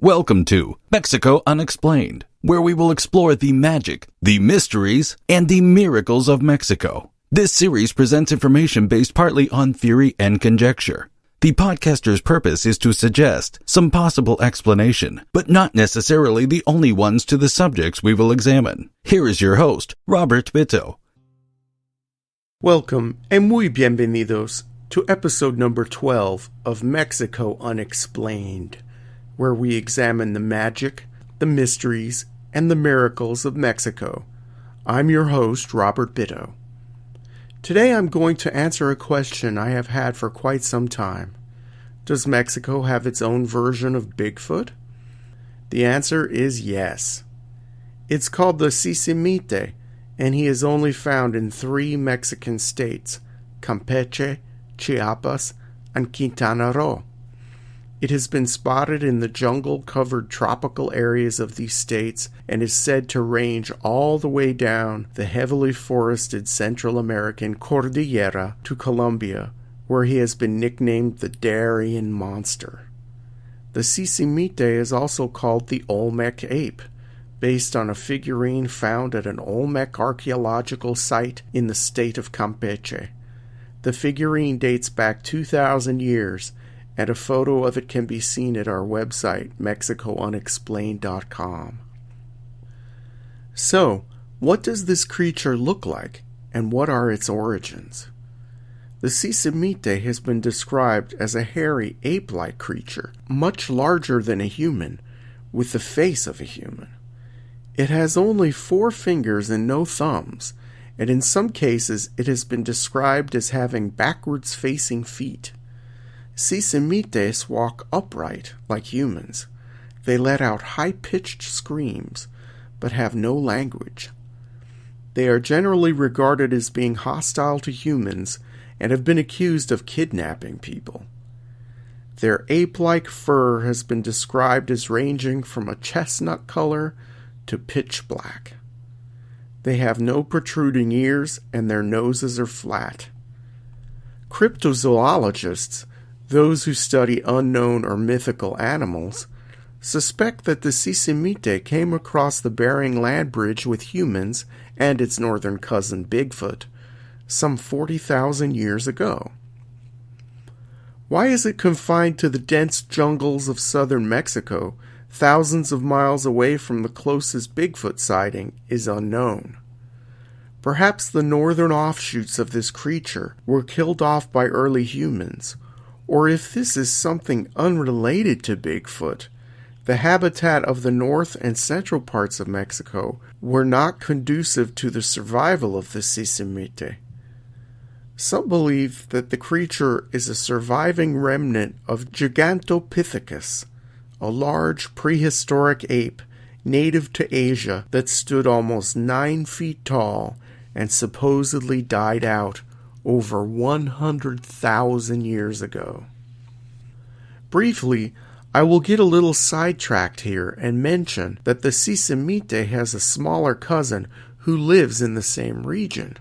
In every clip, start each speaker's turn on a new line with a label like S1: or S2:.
S1: Welcome to Mexico Unexplained, where we will explore the magic, the mysteries, and the miracles of Mexico. This series presents information based partly on theory and conjecture. The podcaster's purpose is to suggest some possible explanation, but not necessarily the only ones to the subjects we will examine. Here is your host, Robert Bitto.
S2: Welcome and muy bienvenidos to episode number 12 of Mexico Unexplained, where we examine the magic, the mysteries, and the miracles of Mexico. I'm your host, Robert Bitto. Today I'm going to answer a question I have had for quite some time. Does Mexico have its own version of Bigfoot? The answer is yes. It's called the Sisimite, and he is only found in 3 Mexican states, Campeche, Chiapas, and Quintana Roo. It has been spotted in the jungle-covered tropical areas of these states and is said to range all the way down the heavily forested Central American Cordillera to Colombia, where he has been nicknamed the Darien Monster. The Sisimite is also called the Olmec ape, based on a figurine found at an Olmec archaeological site in the state of Campeche. The figurine dates back 2,000 years, and a photo of it can be seen at our website, MexicoUnexplained.com. So, what does this creature look like, and what are its origins? The Sisimite has been described as a hairy, ape-like creature, much larger than a human, with the face of a human. It has only 4 fingers and no thumbs, and in some cases it has been described as having backwards-facing feet. Sisimites walk upright like humans. They let out high-pitched screams, but have no language. They are generally regarded as being hostile to humans and have been accused of kidnapping people. Their ape-like fur has been described as ranging from a chestnut color to pitch black. They have no protruding ears and their noses are flat. Cryptozoologists, those who study unknown or mythical animals, suspect that the Sisimite came across the Bering Land Bridge with humans and its northern cousin Bigfoot some 40,000 years ago. Why is it confined to the dense jungles of southern Mexico, thousands of miles away from the closest Bigfoot sighting, is unknown. Perhaps the northern offshoots of this creature were killed off by early humans, or if this is something unrelated to Bigfoot, the habitat of the north and central parts of Mexico were not conducive to the survival of the Sisimite. Some believe that the creature is a surviving remnant of Gigantopithecus, a large prehistoric ape native to Asia that stood almost 9 feet tall and supposedly died out over 100,000 years ago. Briefly, I will get a little sidetracked here and mention that the Sisimite has a smaller cousin who lives in the same region.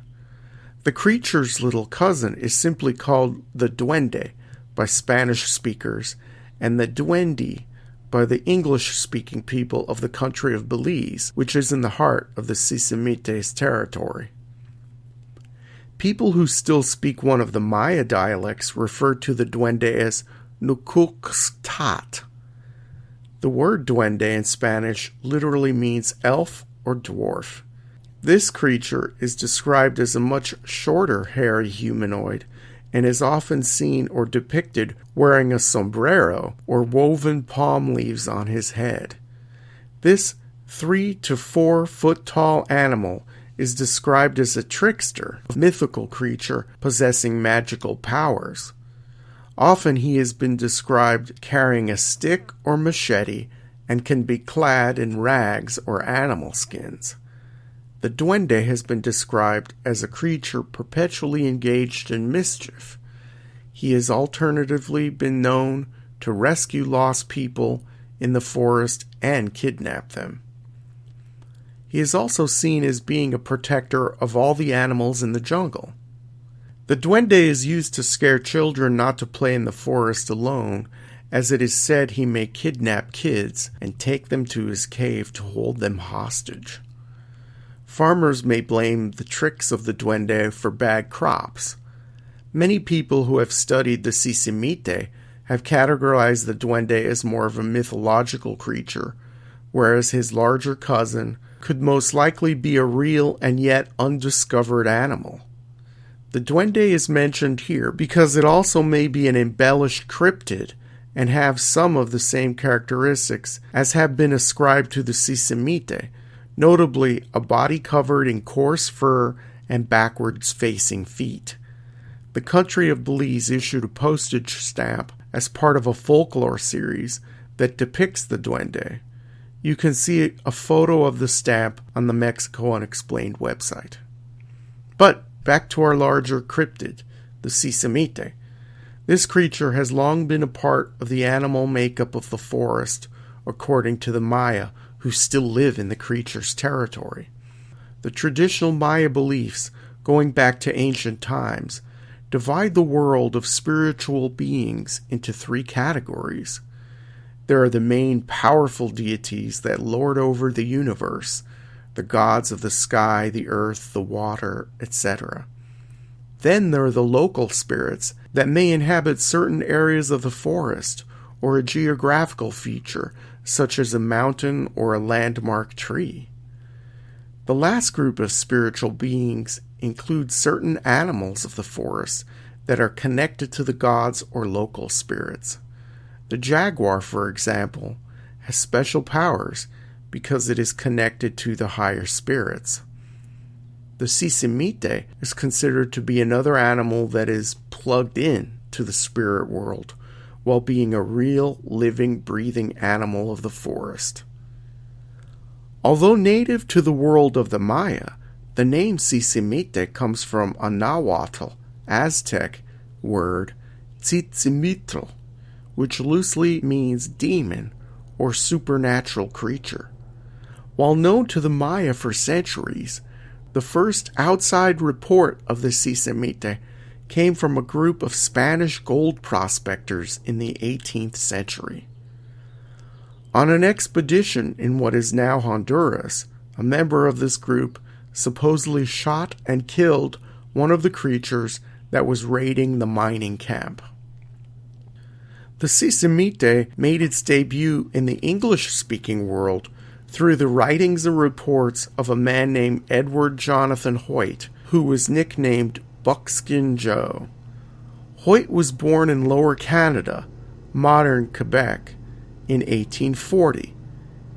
S2: The creature's little cousin is simply called the Duende by Spanish speakers and the Duende by the English-speaking people of the country of Belize, which is in the heart of the Sisimite's territory. People who still speak one of the Maya dialects refer to the Duende as Nukuxtat. The word Duende in Spanish literally means elf or dwarf. This creature is described as a much shorter, hairy humanoid and is often seen or depicted wearing a sombrero or woven palm leaves on his head. This 3 to 4 foot tall animal is described as a trickster, a mythical creature possessing magical powers. Often he has been described carrying a stick or machete and can be clad in rags or animal skins. The Duende has been described as a creature perpetually engaged in mischief. He has alternatively been known to rescue lost people in the forest and kidnap them. He is also seen as being a protector of all the animals in the jungle. The Duende is used to scare children not to play in the forest alone as it is said he may kidnap kids and take them to his cave to hold them hostage. Farmers may blame the tricks of the Duende for bad crops. Many people who have studied the Sisimite have categorized the Duende as more of a mythological creature, whereas his larger cousin could most likely be a real and yet undiscovered animal. The Duende is mentioned here because it also may be an embellished cryptid and have some of the same characteristics as have been ascribed to the Sisimite, notably a body covered in coarse fur and backwards-facing feet. The country of Belize issued a postage stamp as part of a folklore series that depicts the Duende. You can see a photo of the stamp on the Mexico Unexplained website. But back to our larger cryptid, the Sisimite. This creature has long been a part of the animal makeup of the forest, according to the Maya, who still live in the creature's territory. The traditional Maya beliefs, going back to ancient times, divide the world of spiritual beings into three categories. There are the main powerful deities that lord over the universe, the gods of the sky, the earth, the water, etc. Then there are the local spirits that may inhabit certain areas of the forest or a geographical feature, such as a mountain or a landmark tree. The last group of spiritual beings includes certain animals of the forest that are connected to the gods or local spirits. The jaguar, for example, has special powers because it is connected to the higher spirits. The Sisimite is considered to be another animal that is plugged in to the spirit world, while being a real, living, breathing animal of the forest. Although native to the world of the Maya, the name Sisimite comes from a Nahuatl, Aztec word, Tzitzimítl, which loosely means demon or supernatural creature. While known to the Maya for centuries, the first outside report of the Sisimite came from a group of Spanish gold prospectors in the 18th century. On an expedition in what is now Honduras, a member of this group supposedly shot and killed one of the creatures that was raiding the mining camp. The Sisimite made its debut in the English-speaking world through the writings and reports of a man named Edward Jonathan Hoyt, who was nicknamed Buckskin Joe. Hoyt was born in Lower Canada, modern Quebec, in 1840.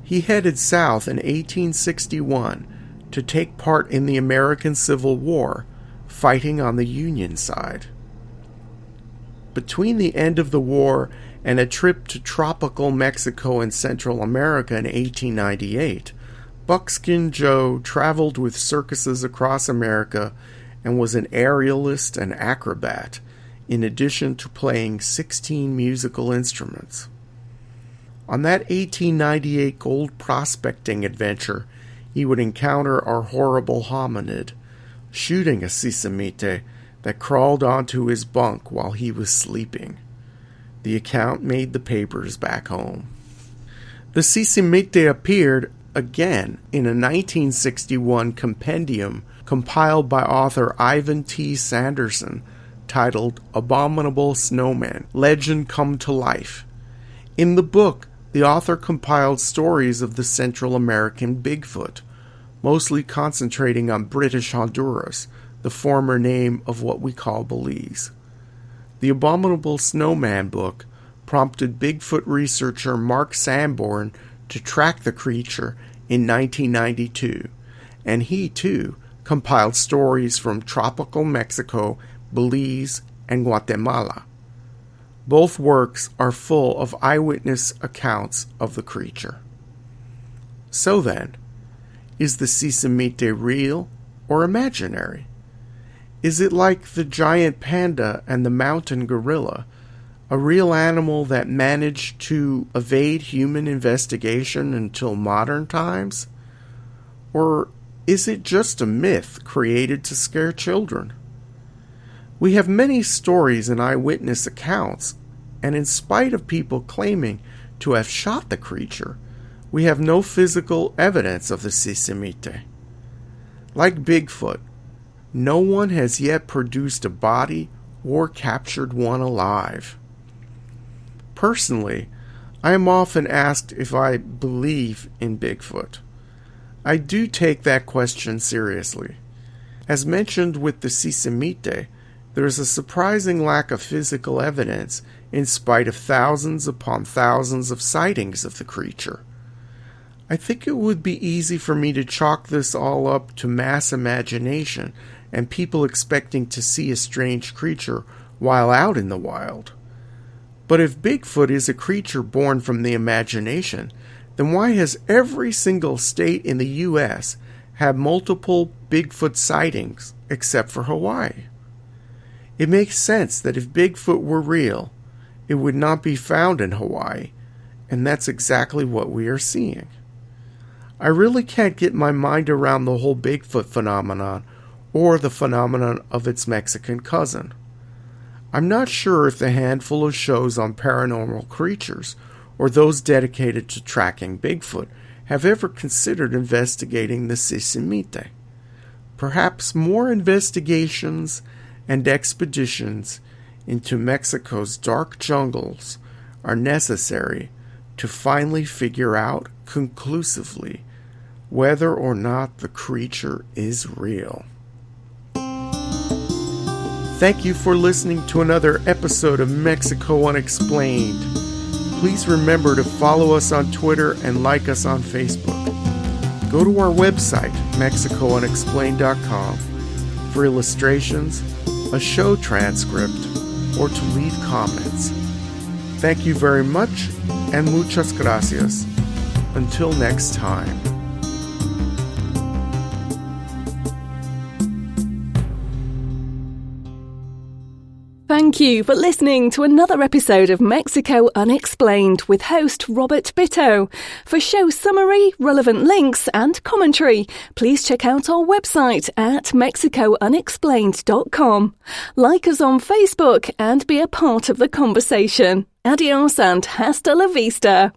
S2: He headed south in 1861 to take part in the American Civil War, fighting on the Union side. Between the end of the war and a trip to tropical Mexico and Central America in 1898, Buckskin Joe traveled with circuses across America and was an aerialist and acrobat, in addition to playing 16 musical instruments. On that 1898 gold prospecting adventure, he would encounter our horrible hominid, shooting a Sisimite that crawled onto his bunk while he was sleeping. The account made the papers back home. The Sisimite appeared again in a 1961 compendium compiled by author Ivan T. Sanderson titled Abominable Snowman, Legend Come to Life. In the book, the author compiled stories of the Central American Bigfoot, mostly concentrating on British Honduras, the former name of what we call Belize. The Abominable Snowman book prompted Bigfoot researcher Mark Sanborn to track the creature in 1992, and he, too, compiled stories from tropical Mexico, Belize, and Guatemala. Both works are full of eyewitness accounts of the creature. So then, is the Sisimite real or imaginary? Is it like the giant panda and the mountain gorilla, a real animal that managed to evade human investigation until modern times? Or is it just a myth created to scare children? We have many stories and eyewitness accounts, and in spite of people claiming to have shot the creature, we have no physical evidence of the Sisimite. Like Bigfoot, no one has yet produced a body or captured one alive. Personally, I am often asked if I believe in Bigfoot. I do take that question seriously. As mentioned with the Sisimite, there is a surprising lack of physical evidence in spite of thousands upon thousands of sightings of the creature. I think it would be easy for me to chalk this all up to mass imagination and people expecting to see a strange creature while out in the wild. But if Bigfoot is a creature born from the imagination, then why has every single state in the U.S. had multiple Bigfoot sightings except for Hawaii? It makes sense that if Bigfoot were real, it would not be found in Hawaii, and that's exactly what we are seeing. I really can't get my mind around the whole Bigfoot phenomenon or the phenomenon of its Mexican cousin. I'm not sure if the handful of shows on paranormal creatures or those dedicated to tracking Bigfoot have ever considered investigating the Sisimite. Perhaps more investigations and expeditions into Mexico's dark jungles are necessary to finally figure out conclusively whether or not the creature is real. Thank you for listening to another episode of Mexico Unexplained. Please remember to follow us on Twitter and like us on Facebook. Go to our website, mexicounexplained.com, for illustrations, a show transcript, or to leave comments. Thank you very much, and muchas gracias. Until next time.
S3: Thank you for listening to another episode of Mexico Unexplained with host Robert Bitto. For show summary, relevant links and commentary, please check out our website at mexicounexplained.com. Like us on Facebook and be a part of the conversation. Adios and hasta la vista.